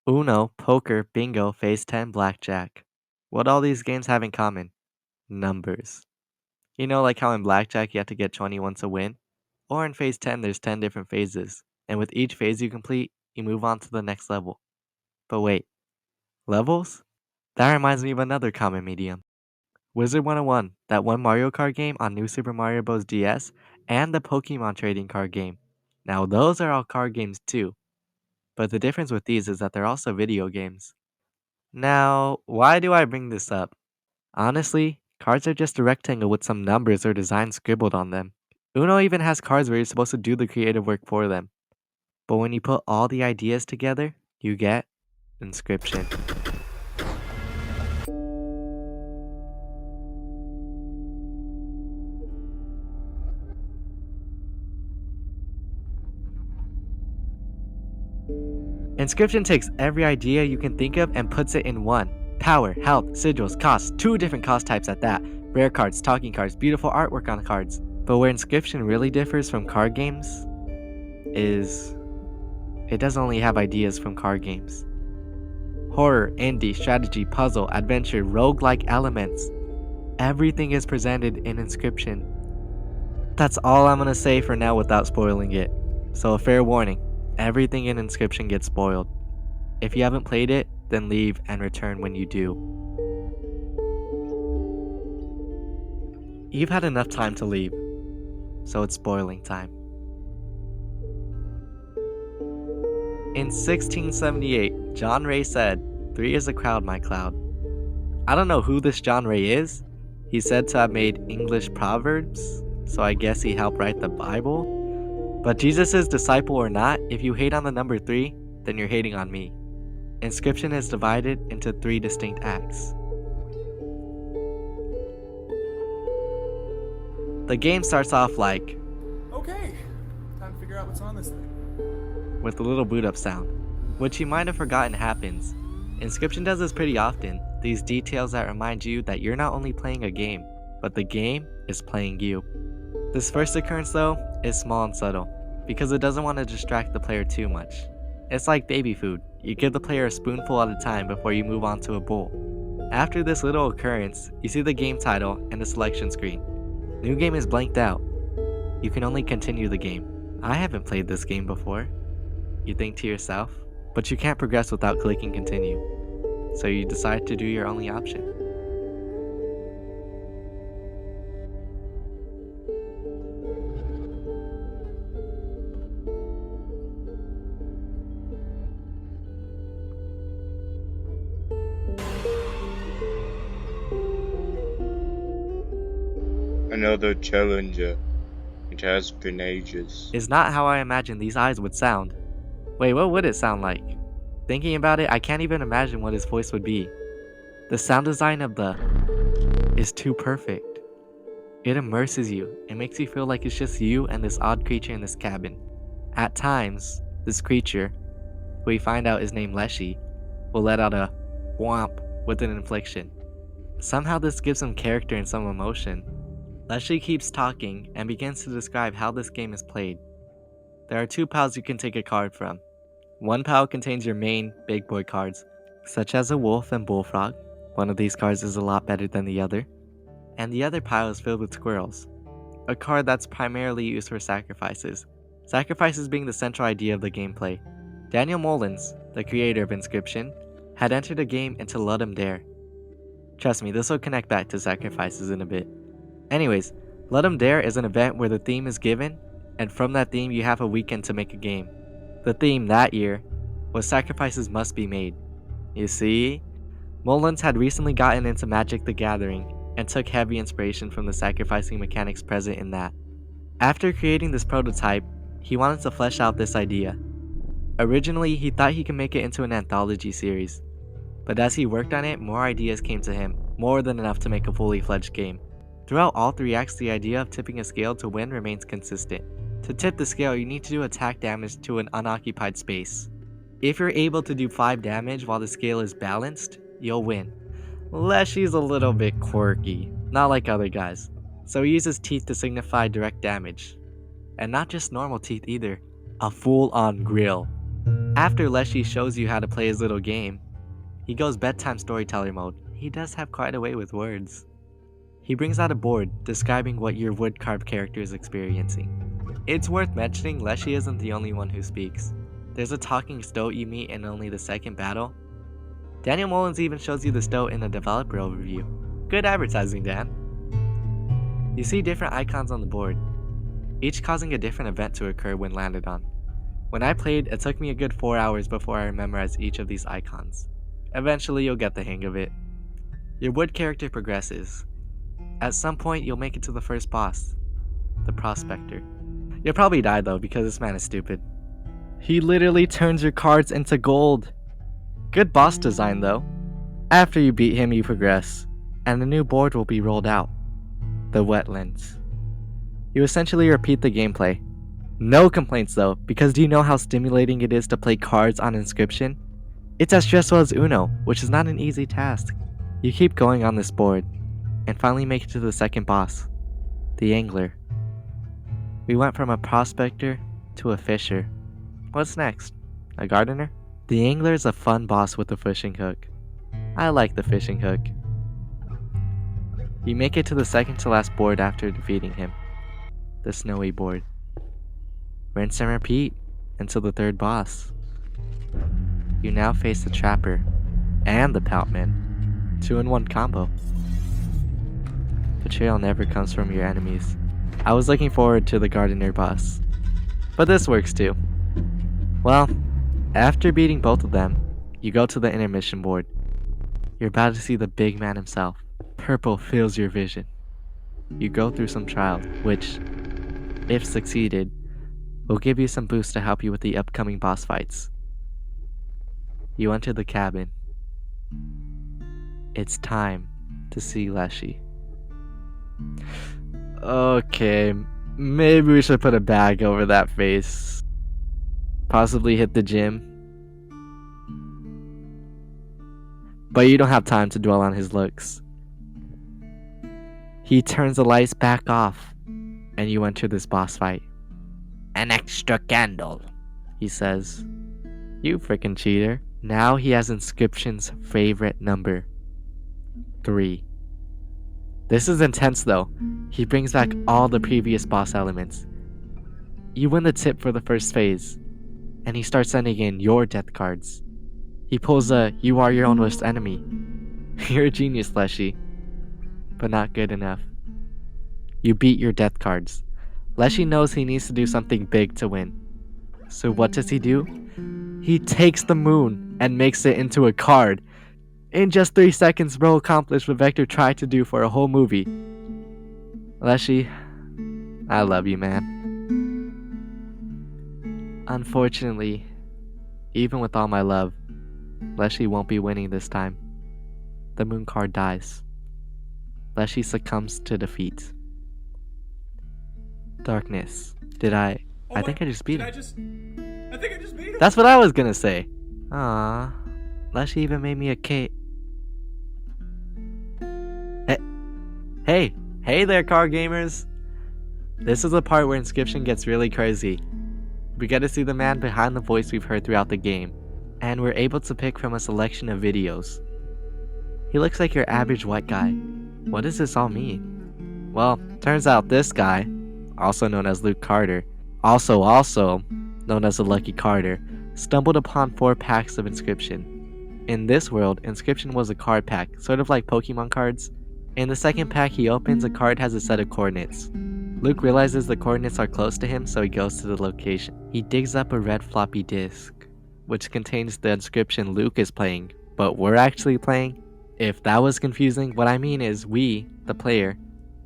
Uno, poker, bingo, phase 10, blackjack. What all these games have in common? Numbers. You know, like how in blackjack you have to get 21 to win? Or in phase 10, there's 10 different phases. And with each phase you complete, you move on to the next level. But wait, levels? That reminds me of another common medium. Wizard 101, that one Mario Kart game on New Super Mario Bros. DS, and the Pokemon trading card game. Now, those are all card games too, but the difference with these is that they're also video games. Now, why do I bring this up? Honestly, cards are just a rectangle with some numbers or designs scribbled on them. Uno even has cards where you're supposed to do the creative work for them. But when you put all the ideas together, you get inscription. Inscription takes every idea you can think of and puts it in one. Power, health, sigils, costs, 2 different cost types at that. Rare cards, talking cards, beautiful artwork on the cards. But where Inscription really differs from card games is it doesn't only have ideas from card games. Horror, indie, strategy, puzzle, adventure, roguelike elements. Everything is presented in Inscription. That's all I'm gonna say for now without spoiling it. So a fair warning, everything in Inscription gets spoiled. If you haven't played it, then leave and return when you do. You've had enough time to leave, so it's spoiling time. In 1678, John Ray said, "3 is a crowd, my cloud." I don't know who this John Ray is. He's said to have made English proverbs, so I guess he helped write the Bible. But Jesus' disciple or not, if you hate on the number 3, then you're hating on me. Inscription is divided into 3 distinct acts. The game starts off like, Okay, time to figure out what's on this thing. with a little boot up sound, which you might have forgotten happens. Inscription does this pretty often, these details that remind you that you're not only playing a game, but the game is playing you. This first occurrence though, is small and subtle, because it doesn't want to distract the player too much. It's like baby food, you give the player a spoonful at a time before you move on to a bowl. After this little occurrence, you see the game title and the selection screen. New game is blanked out. You can only continue the game. I haven't played this game before. You think to yourself, but you can't progress without clicking continue. So you decide to do your only option. Another challenger. It has been ages. Is not how I imagined these eyes would sound. Wait, what would it sound like? Thinking about it, I can't even imagine what his voice would be. The sound design of the is too perfect. It immerses you. It makes you feel like it's just you and this odd creature in this cabin. At times, this creature, who we find out is named Leshy, will let out a whomp with an inflection. Somehow this gives him character and some emotion. Leslie keeps talking and begins to describe how this game is played. There are 2 piles you can take a card from. One pile contains your main big boy cards, such as a wolf and bullfrog. One of these cards is a lot better than the other. And the other pile is filled with squirrels, a card that's primarily used for sacrifices. Sacrifices being the central idea of the gameplay. Daniel Mullins, the creator of Inscription, had entered a game into Let 'em Dare. Trust me, this will connect back to sacrifices in a bit. Anyways, Let 'em Dare is an event where the theme is given, and from that theme you have a weekend to make a game. The theme that year was sacrifices must be made. You see, Mullins had recently gotten into Magic the Gathering and took heavy inspiration from the sacrificing mechanics present in that. After creating this prototype, he wanted to flesh out this idea. Originally, he thought he could make it into an anthology series, but as he worked on it, more ideas came to him, more than enough to make a fully fledged game. Throughout all 3 acts, the idea of tipping a scale to win remains consistent. To tip the scale, you need to do attack damage to an unoccupied space. If you're able to do 5 damage while the scale is balanced, you'll win. Leshy's a little bit quirky, not like other guys, so he uses teeth to signify direct damage. And not just normal teeth either, a full-on grill. After Leshy shows you how to play his little game, he goes bedtime storyteller mode. He does have quite a way with words. He brings out a board describing what your wood-carved character is experiencing. It's worth mentioning Leshy isn't the only one who speaks. There's a talking stoat you meet in only the second battle. Daniel Mullins even shows you the stoat in the developer overview. Good advertising, Dan. You see different icons on the board, each causing a different event to occur when landed on. When I played, it took me a good 4 hours before I memorized each of these icons. Eventually, you'll get the hang of it. Your wood character progresses. At some point, you'll make it to the first boss, the Prospector. You'll probably die though, because this man is stupid. He literally turns your cards into gold. Good boss design though. After you beat him, you progress, and a new board will be rolled out. The Wetlands. You essentially repeat the gameplay. No complaints though, because do you know how stimulating it is to play cards on Inscryption? It's as stressful as Uno, which is not an easy task. You keep going on this board, and finally make it to the second boss, the Angler. We went from a prospector to a fisher. What's next? A gardener? The Angler is a fun boss with a fishing hook. I like the fishing hook. You make it to the second to last board after defeating him, the Snowy board. Rinse and repeat until the third boss. You now face the Trapper and the Poutman. 2-in-1 combo. Betrayal never comes from your enemies. I was looking forward to the Gardener boss, but this works too. Well, after beating both of them, you go to the intermission board. You're about to see the big man himself. Purple fills your vision. You go through some trials, which, if succeeded, will give you some boost to help you with the upcoming boss fights. You enter the cabin. It's time to see Leshy. Okay, maybe we should put a bag over that face. Possibly hit the gym. But you don't have time to dwell on his looks. He turns the lights back off, and you enter this boss fight. An extra candle, he says. You frickin' cheater. Now he has Inscryption's favorite number, 3. This is intense though. He brings back all the previous boss elements. You win the tip for the first phase, and he starts sending in your death cards. He pulls a "you are your own worst enemy." You're a genius, Leshy, but not good enough. You beat your death cards. Leshy knows he needs to do something big to win. So what does he do? He takes the moon and makes it into a card. In just 3 seconds, bro accomplished what Vector tried to do for a whole movie. Leshy, I love you, man. Unfortunately, even with all my love, Leshy won't be winning this time. The moon card dies. Leshy succumbs to defeat. Darkness. I think I just beat him. I think I just beat him. That's what I was gonna say. Aww. Leshy even made me a cake. Hey there, card gamers. This is the part where Inscryption gets really crazy. We get to see the man behind the voice we've heard throughout the game, and we're able to pick from a selection of videos. He looks like your average white guy. What does this all mean? Well, turns out this guy, also known as Luke Carter, also known as the Lucky Carter, stumbled upon 4 packs of Inscryption. In this world, Inscryption was a card pack, sort of like Pokemon cards. In the second pack he opens, a card has a set of coordinates. Luke realizes the coordinates are close to him, so he goes to the location. He digs up a red floppy disk, which contains the Inscryption Luke is playing, but we're actually playing. If that was confusing, what I mean is we, the player,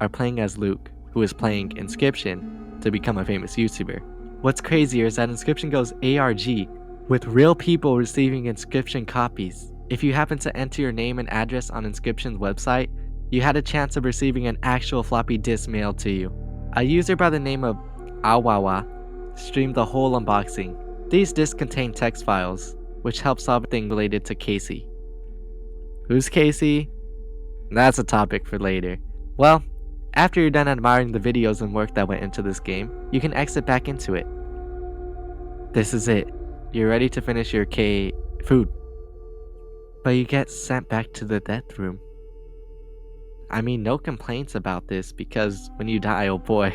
are playing as Luke, who is playing Inscryption to become a famous YouTuber. What's crazier is that Inscryption goes ARG, with real people receiving Inscryption copies. If you happen to enter your name and address on Inscryption's website, you had a chance of receiving an actual floppy disk mailed to you. A user by the name of Awawa streamed the whole unboxing. These disks contain text files, which help solve everything related to Casey. Who's Casey? That's a topic for later. Well, after you're done admiring the videos and work that went into this game, you can exit back into it. This is it. You're ready to finish your food. But you get sent back to the death room. I mean, no complaints about this because when you die, oh boy,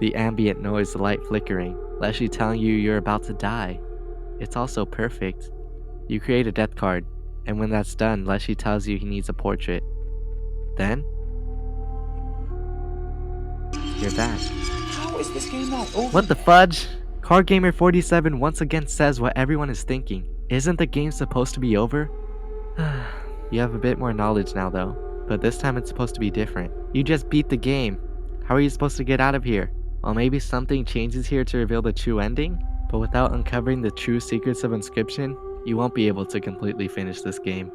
the ambient noise, the light flickering, Leslie telling you you're about to die. It's also perfect. You create a death card, and when that's done, Leslie tells you he needs a portrait. Then, you're back. How is this game not over? What the fudge? Card Gamer 47 once again says what everyone is thinking. Isn't the game supposed to be over? You have a bit more knowledge now though, but this time it's supposed to be different. You just beat the game. How are you supposed to get out of here? Well, maybe something changes here to reveal the true ending, but without uncovering the true secrets of inscryption, you won't be able to completely finish this game.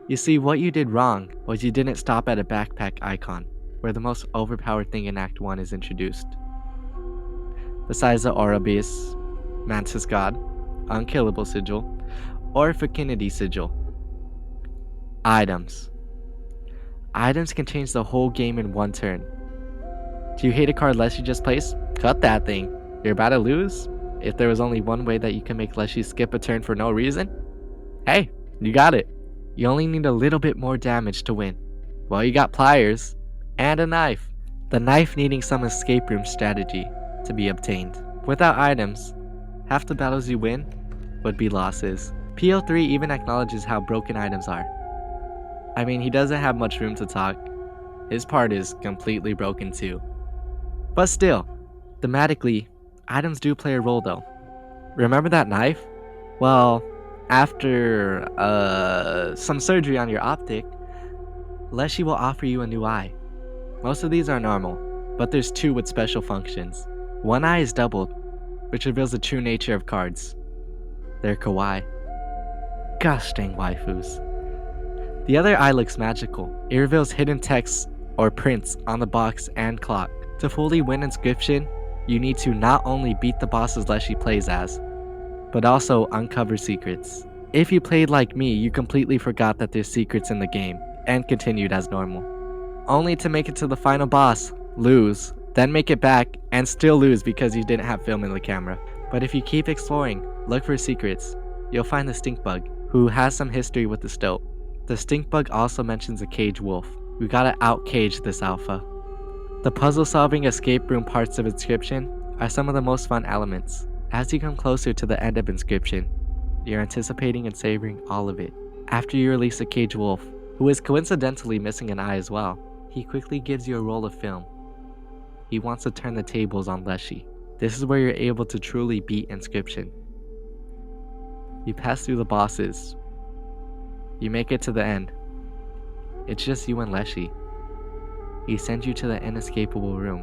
You see, what you did wrong was you didn't stop at a backpack icon, where the most overpowered thing in Act 1 is introduced. Besides the Aura Beast, Mantis God, Unkillable Sigil, or Fakinity Sigil. Items. Items can change the whole game in one turn. Do you hate a card Leslie just placed? Cut that thing. You're about to lose? If there was only one way that you can make Leslie skip a turn for no reason? Hey, you got it. You only need a little bit more damage to win. Well, you got pliers and a knife. The knife needing some escape room strategy to be obtained. Without items, half the battles you win would be losses. PO3 even acknowledges how broken items are. I mean, he doesn't have much room to talk. His part is completely broken too. But still, thematically, items do play a role though. Remember that knife? Well, after some surgery on your optic, Leshy will offer you a new eye. Most of these are normal, but there's two with special functions. One eye is doubled, which reveals the true nature of cards. They're kawaii. Gosh dang waifus. The other eye looks magical. It reveals hidden texts or prints on the box and clock. To fully win inscryption, you need to not only beat the bosses Leshy plays as, but also uncover secrets. If you played like me, you completely forgot that there's secrets in the game, and continued as normal. Only to make it to the final boss, lose, then make it back, and still lose because you didn't have film in the camera. But if you keep exploring, look for secrets, you'll find the stink bug, who has some history with the stoat. The stink bug also mentions a cage wolf. We gotta out-cage this alpha. The puzzle-solving escape room parts of inscryption are some of the most fun elements. As you come closer to the end of inscryption, you're anticipating and savoring all of it. After you release a cage wolf, who is coincidentally missing an eye as well, he quickly gives you a roll of film. He wants to turn the tables on Leshy. This is where you're able to truly beat inscryption. You pass through the bosses. You make it to the end. It's just you and Leshy. He sends you to the inescapable room.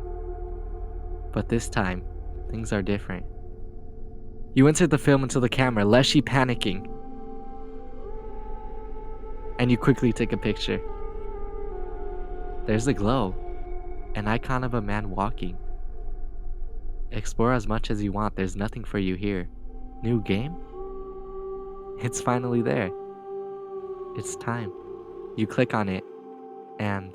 But this time, things are different. You insert the film into the camera, Leshy panicking. And you quickly take a picture. There's a glow, an icon of a man walking. Explore as much as you want, there's nothing for you here. New game? It's finally there. It's time. You click on it, and